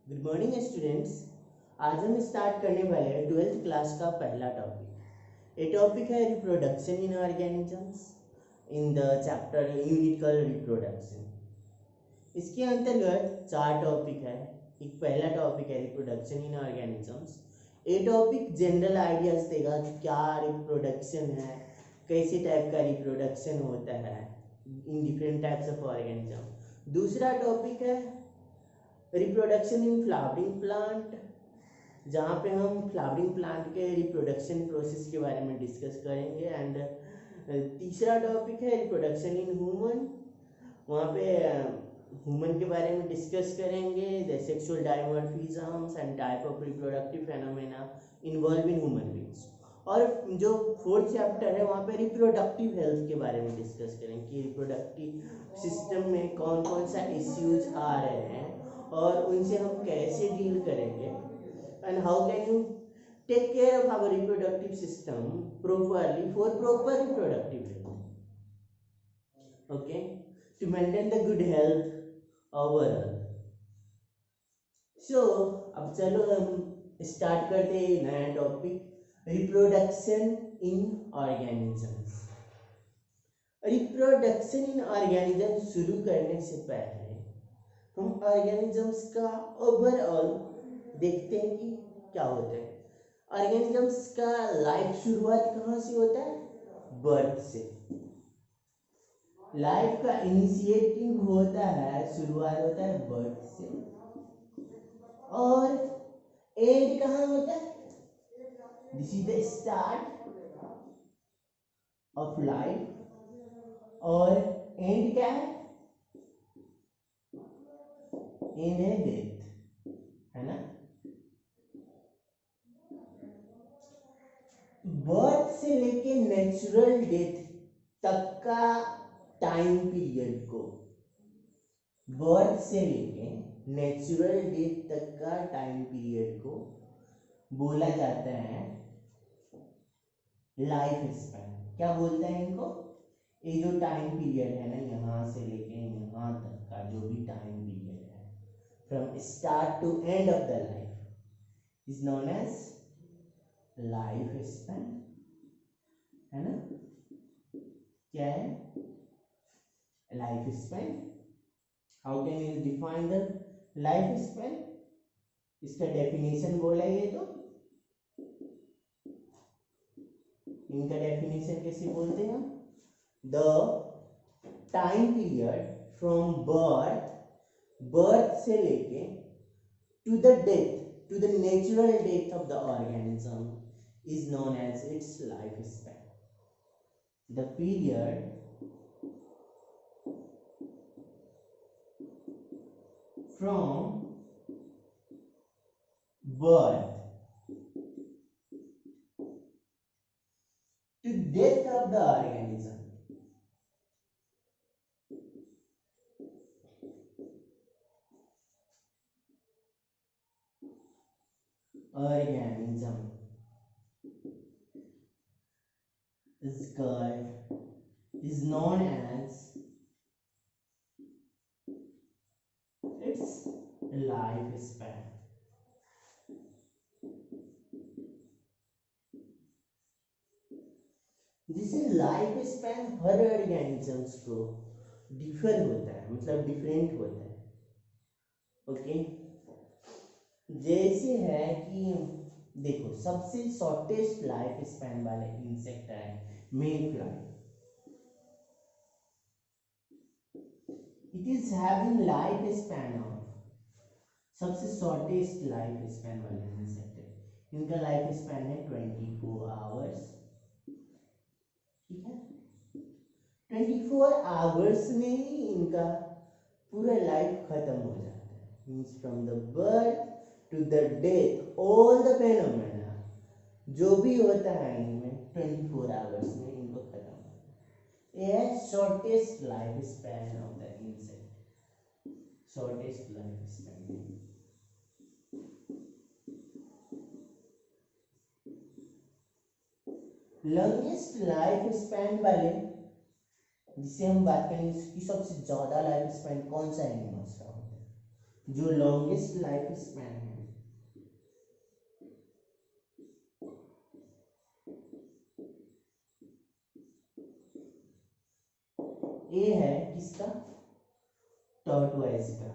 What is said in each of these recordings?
Good morning students. आज हम start करने वाले हैं 12th क्लास का पहला टॉपिक। ये टॉपिक है reproduction in organisms in the chapter unit called reproduction. इसके अंतर्गत चार टॉपिक है। एक पहला टॉपिक है रिप्रोडक्शन इन ऑर्गेनिजम्स। ये टॉपिक जनरल आइडियाज देगा कि क्या रिप्रोडक्शन है, कैसे टाइप का रिप्रोडक्शन होता है in different types of organism. दूसरा टॉपिक है रिप्रोडक्शन इन फ्लावरिंग प्लांट, जहाँ पे हम फ्लावरिंग प्लांट के रिप्रोडक्शन प्रोसेस के बारे में डिस्कस करेंगे। एंड तीसरा टॉपिक है रिप्रोडक्शन इन ह्यूमन, वहाँ पे ह्यूमन के बारे में डिस्कस करेंगे, the sexual dimorphisms and type of reproductive phenomena involve in human beings. और जो फोर्थ चैप्टर है वहाँ पे रिप्रोडक्टिव हेल्थ के बारे में डिस्कस करेंगे कि रिप्रोडक्टिव सिस्टम में कौन कौन सा इश्यूज आ रहे हैं और उनसे हम कैसे डील करेंगे, and how can you take care of our reproductive system properly for proper reproductive health, okay, to maintain the good health overall. So अब चलो हम स्टार्ट करते हैं नया topic, reproduction in organisms. Reproduction in organism शुरू करने से पहले हम ऑर्गेनिजम्स का ओवरऑल देखते हैं कि क्या होता है। ऑर्गेनिजम्स का लाइफ शुरुआत कहाँ से होता है? बर्थ से। लाइफ का इनिशिएटिंग होता है, शुरुआत होता है बर्थ से। और एंड कहाँ होता है? This is the start of life. और एंड क्या है? एंड है डेथ, है ना। बर्थ से लेके नेचुरल डेथ तक का टाइम पीरियड को, बर्थ से लेके नेचुरल डेथ तक का टाइम पीरियड को बोला जाता है लाइफ स्पैन। क्या बोलते हैं इनको? ये जो टाइम पीरियड है ना, यहाँ से लेके यहाँ तक का जो भी टाइम पीरियड है, from start to end of the life is known as life span, है ना। क्या है life span? How can you define the life span? इसका डेफिनेशन बोला ये तो, इनका डेफिनेशन कैसे बोलते हैं हम? The time period from birth, birth से लेके to the death, to the natural death of the organism is known as its lifespan. The period from birth to death of the organism is called, is known as its lifespan. जिससे life span हर organisms को differ होता है, मतलब different होता है, okay. जैसे है कि देखो, सबसे शॉर्टेस्ट लाइफ स्पैन वाले इंसेक्ट है main fly. It is having life span of, सबसे शॉर्टेस्ट लाइफ स्पैन वाले इंसेक्ट है, इनका लाइफ स्पैन है 24 आवर्स, ठीक है। 24 आवर्स में ही इनका पूरा लाइफ खत्म हो जाता है, means from the birth to the death all the phenomena जो भी होता है इनमें 24 आवर्स में इनको खत्म होता है। ये है shortest life span of the insect, shortest life span. Longest life span वाले जिससे हम बात करेंगे, इसकी सबसे ज्यादा लाइफ स्पैन कौन सा एनिमल्स का होता है? जो लॉन्गेस्ट लाइफ स्पैन है ये है किसका, टॉर्टोइज का।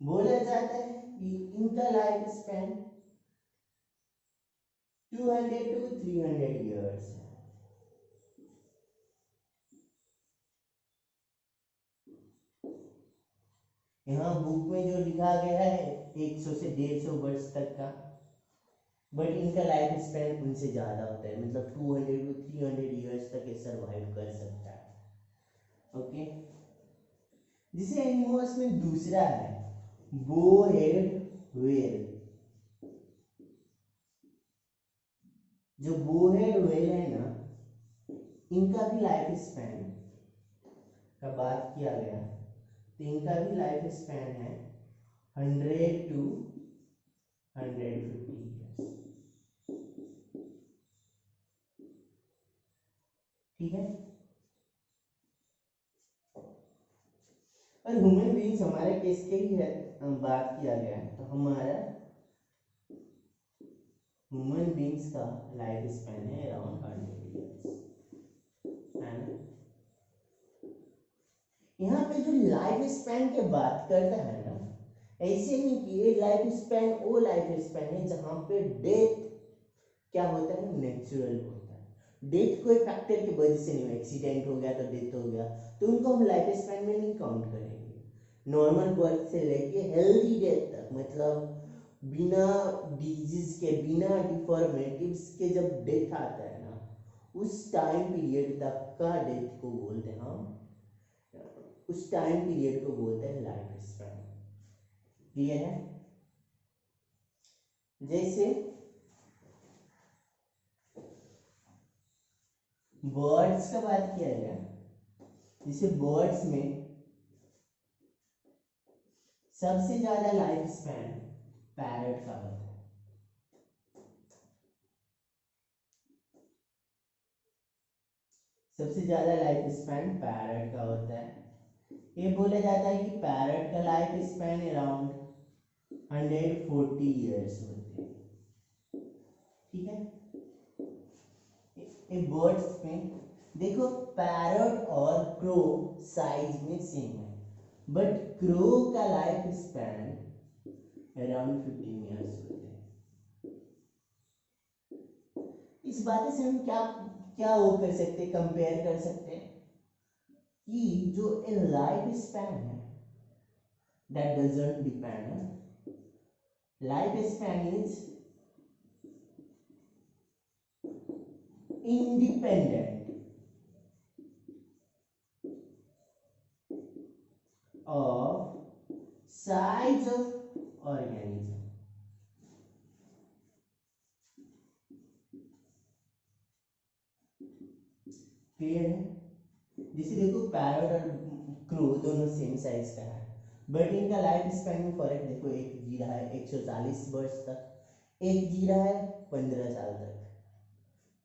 बोला जाता है कि इनका लाइफ स्पैन 200 to 300 ईयर्स है। यहाँ बुक में जो लिखा गया है 100 से 150 वर्ष तक का, बट इनका लाइफ स्पैन उनसे ज़्यादा होता है, मतलब 200 to 300 ईयर्स तक ये सर्वाइव कर सकता है। ओके, जिसे एनिमल्स में दूसरा है बोहेड व्हेल। जो बोहेड व्हेल है ना, इनका भी लाइफ स्पैन का बात किया गया तो इनका भी लाइफ स्पैन है 100 to 150 ईयर्स। ठीक है, और ह्यूमन बीइंग्स हमारे केस के ही है बात किया गया है, तो हमारा ह्यूमन बीइंग्स का लाइफ स्पैन है अराउंड 100 ईयर्स, है ना। यहाँ पे जो लाइफ स्पैन की बात करता है ना, ऐसे नहीं कि ये लाइफ स्पैन वो लाइफ स्पैन है जहाँ पे डेथ क्या होता है, नेचुरल होता है। डेथ कोई फैक्टर की वजह से नहीं हो, एक्सीडेंट हो गया तो डेथ हो गया, तो उनको हम लाइफ स्पैन में नहीं काउंट करेंगे। नॉर्मल बर्थ से लेके हेल्दी डेथ तक, मतलब बिना डिजीज के, बिना डिफॉर्मेटिव्स के जब डेथ आता है ना, उस टाइम पीरियड तक का डेथ को बोलते हैं हम, उस टाइम पीरियड को बोलते हैं लाइफ स्पैन। क्लियर है। जैसे बर्ड्स का बात किया गया, जैसे बर्ड्स में सबसे ज्यादा लाइफ स्पैन पैरट का होता है। सबसे ज्यादा लाइफ स्पैन पैरट का होता है। ये बोला जाता है कि पैरट का लाइफ स्पैन अराउंड 140 ईयर्स होते हैं। ठीक है, ये बर्ड्स में देखो पैरट और क्रो साइज में सेम है, बट क्रो का लाइफ स्पैन अराउंड 15 ईयर्स होते हैं। इस बात से हम क्या क्या वो कर सकते हैं, कंपेयर कर सकते हैं कि जो ए लाइफ स्पैन है that doesn't depend, life span is independent of size of organism। Clear है। जैसे देखो पैरट और क्रो दोनों सेम साइज का है, बट इनका लाइफ स्पैन में फर्क देखो, एक जी रहा है 140 वर्ष तक, एक जी रहा है 15 साल तक,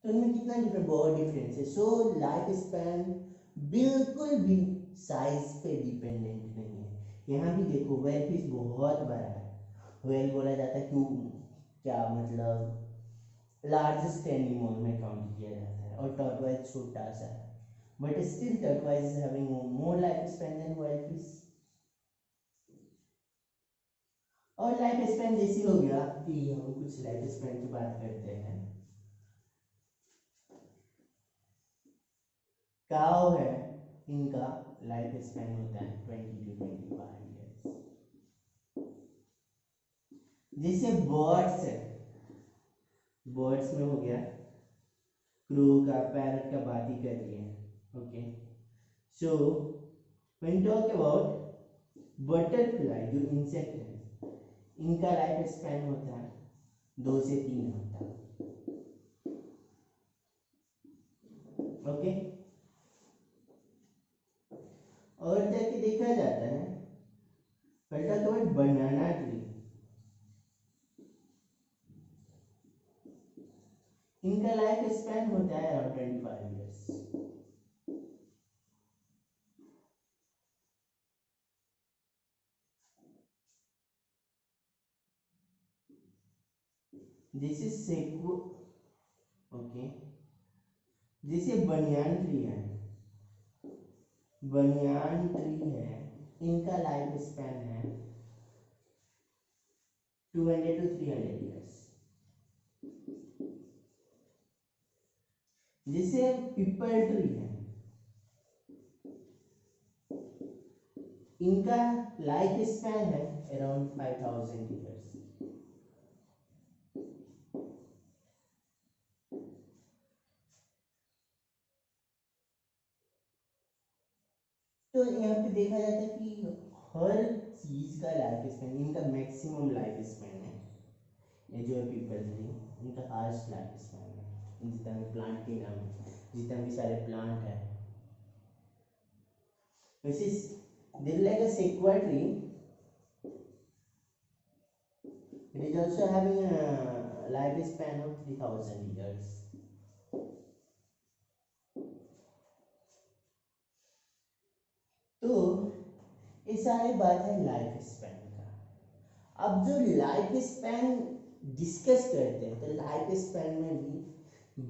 तो इनमें कितना डिफरेंस, बहुत डिफरेंस है। सो लाइफ स्पैन बिल्कुल भी साइज पे डिपेंडेंट नहीं है। यहाँ भी देखो व्हेल फिश बहुत बड़ा है, व्हेल बोला जाता है क्यों, क्या मतलब लार्जेस्ट एनिमल में काउंट किया जाता है, और टॉर्टोइज छोटा सा है, but still tortoise is having more life span than whale fish. और लाइफ स्पैन जैसी हो गया कि हम कुछ लाइफ स्पैन की बात करते हैं। काव है, इनका लाइफ स्पैन होता है 20 to 25 ईयर्स। जैसे बर्ड्स है, बर्ड्स में हो गया क्रो का, पैरट का बात ही कर लिए। Okay, so when talk about butterfly, जो इंसेक्ट है, इनका लाइफ स्पैन होता है 2 से 3 हफ्ता। ओके, और जाके देखा जाता है पलटा तो बनाना ट्री, इनका लाइफ स्पैन होता है अराउंड 25 ईयर्स। जैसे ओके, जैसे बनियान ट्री है, इनका लाइफ स्पैन है 200 to 300 ईयर्स। जैसे पीपल ट्री है, इनका लाइफ स्पैन है अराउंड 5000 ईयर्स। तो यहाँ पे देखा जाता है कि हर चीज का लाइफ स्पैन, इनका मैक्सिमम लाइफ स्पैन है। ये जो है पीपल ट्री, इनका हाईएस्ट लाइफ स्पैन है जितना भी प्लांट किंगडम है, जितना भी सारे प्लांट है। वैसे there like a sequoia tree, it is also having a lifespan of 3000 years. तो ये सारी बात है लाइफ स्पैन का। अब जो लाइफ स्पैन डिस्कस करते हैं, तो लाइफ स्पैन में भी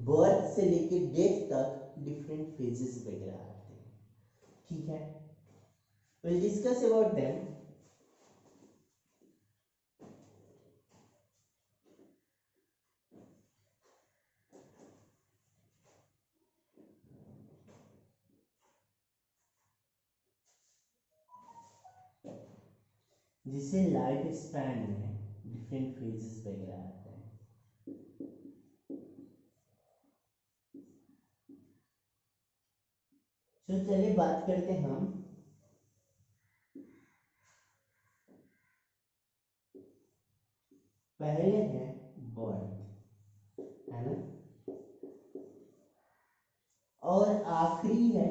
बर्थ से लेके डेथ तक डिफरेंट फेजेस वगैरह आते हैं, ठीक है। we'll discuss about them। जिसे लाइफ स्पैन में डिफरेंट फेजेस वगैरह आते हैं। तो चलिए बात करते हैं हम पहले है बर्थ, है ना, और आखिरी है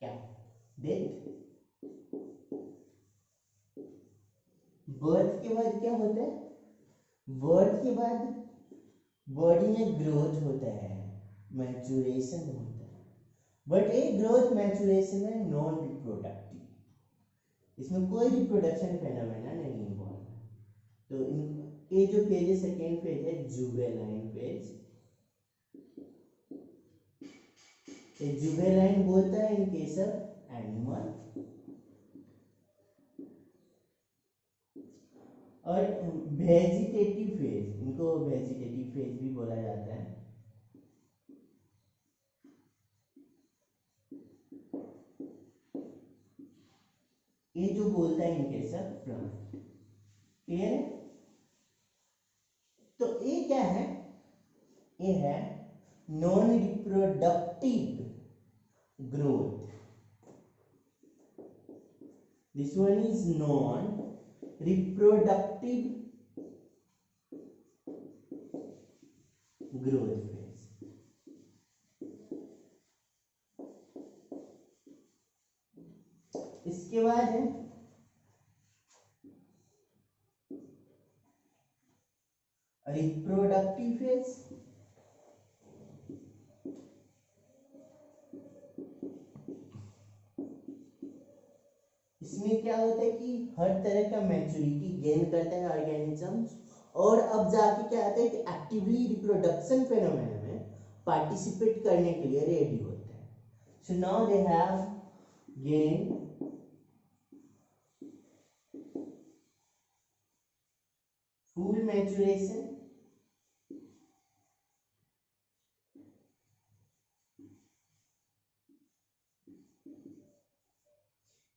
क्या, डेथ। बर्थ के बाद क्या होता है, बर्थ के बाद बॉडी में ग्रोथ होता है, मैचुरेशन होता है, बट ये ग्रोथ मैचुरेशन है नॉन रिप्रोडक्टिव, इसमें कोई रिप्रोडक्शन फेनोमेना नहीं इन्वॉल्व है। तो ये जो फेज है, सेकेंड फेज है जुवेनाइल फेज। ये जुवेनाइल बोलता है इन केस ऑफ एनिमल। और वेजिटेटिव फेज, इनको वेजिटेटिव फेज भी बोला जाता है। ये जो बोलता है in case of plant, clear है। तो ये क्या है, ये है non reproductive growth. This one is non reproductive growth phase. इसके बाद है रिप्रोडक्टिव फेज। इसमें क्या होता है कि हर तरह का मैच्योरिटी गेन करता है ऑर्गेनिजम्स, और अब जाके क्या आता है कि एक्टिवली रिप्रोडक्शन फेनोमेना में पार्टिसिपेट करने के लिए रेडी होते हैं। So now they have gain full maturation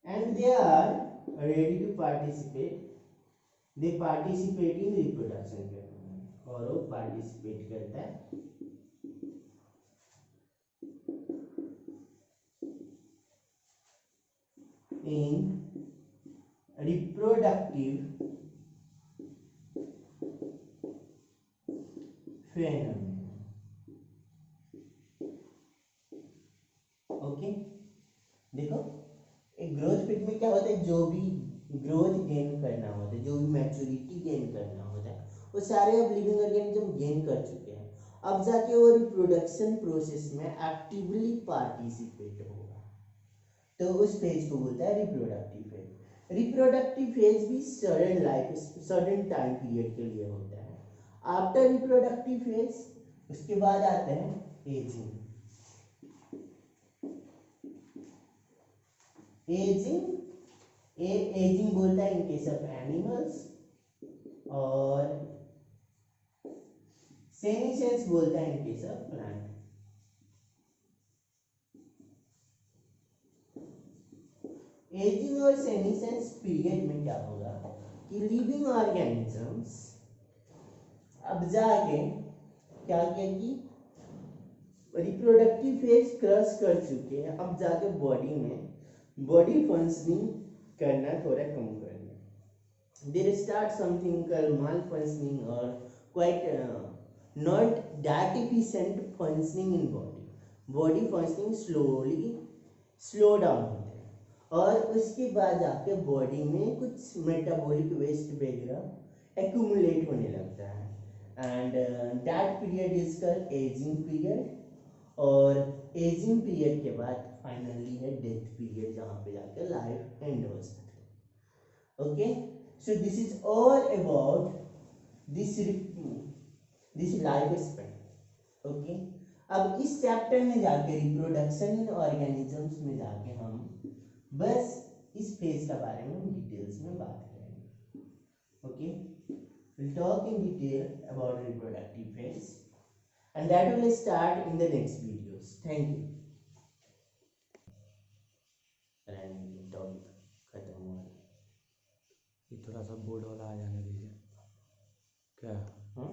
and they are ready to participate, they participate in reproduction phenomenon, और वो पार्टिसिपेट करता है in reproductive phenomenon। ओके, देखो एक ग्रोथ फेज में क्या होता है, जो भी ग्रोथ गेन करना होता है, जो भी मैच्योरिटी गेन करना होता है, वो सारे अब लिविंग ऑर्गेनिज्म गेन कर चुके हैं। अब जाके वो रिप्रोडक्शन प्रोसेस में एक्टिवली पार्टिसिपेट होगा, तो उस फेज को बोलता है रिप्रोडक्टिव फेज। रिप्रोडक्टिव फेज भी सडन टाइम पीरियड के लिए होता है। आफ्टर रिप्रोडक्टिव फेज उसके बाद आते हैं एजिंग। एजिंग बोलता है इन केस ऑफ एनिमल्स, और सेनिसेंस बोलता है in case of plant. Ageing और सेनिसेंस पीरियड में क्या होगा कि लिविंग ऑर्गेनिजम्स अब जाके क्या किया कि रिप्रोडक्टिव फेज क्रॉस कर चुके हैं, अब जाके बॉडी में बॉडी फंक्शनिंग करना थोड़ा कम कर दिया। There start something called malfunctioning और quite not that efficient functioning in body functioning slow down होते हैं, और उसके बाद जाके बॉडी में कुछ मेटाबॉलिक वेस्ट वगैरह एक्यूमुलेट होने लगता है, and that period is called ageing period. और एजिंग पीरियड के बाद फाइनली है डेथ पीरियड, जहाँ पे जाकर लाइफ एंड हो सकती है। Okay, so this is all about this life span. Okay, अब इस चैप्टर में जाके रिप्रोडक्शन इन ऑर्गेनिजम्स में जाके हम बस इस फेज के बारे में हम डिटेल्स में बात करेंगे। Okay, we'll talk in detail about reproductive phase, and that will start in the next videos. Thank you. Topic खत्म हुआ। ये थोड़ा सा बोर्ड वाला आ जाने दीजिए क्या। हाँ